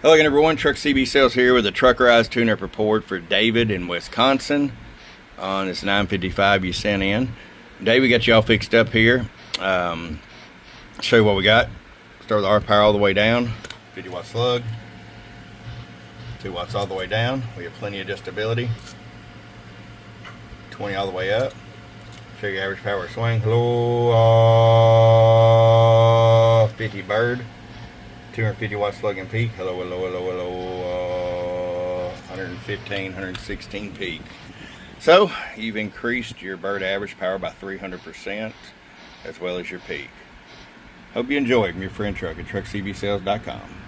Hello again everyone, Truck CB Sales here with a Truckerized tune-up report for David in Wisconsin on this 955 you sent in. Dave, we got you all fixed up here. Show you what we got. Start with the RPower all the way down, 50 watt slug, 2 watts all the way down. We have plenty of adjustability. 20 all the way up. Show you average power swing. Hello, 50 bird. 250 watt slug and peak. Hello, 115, 116 peak. So you've increased your bird average power by 300% as well as your peak. Hope you enjoy. I'm your friend Truck at truckcbsales.com.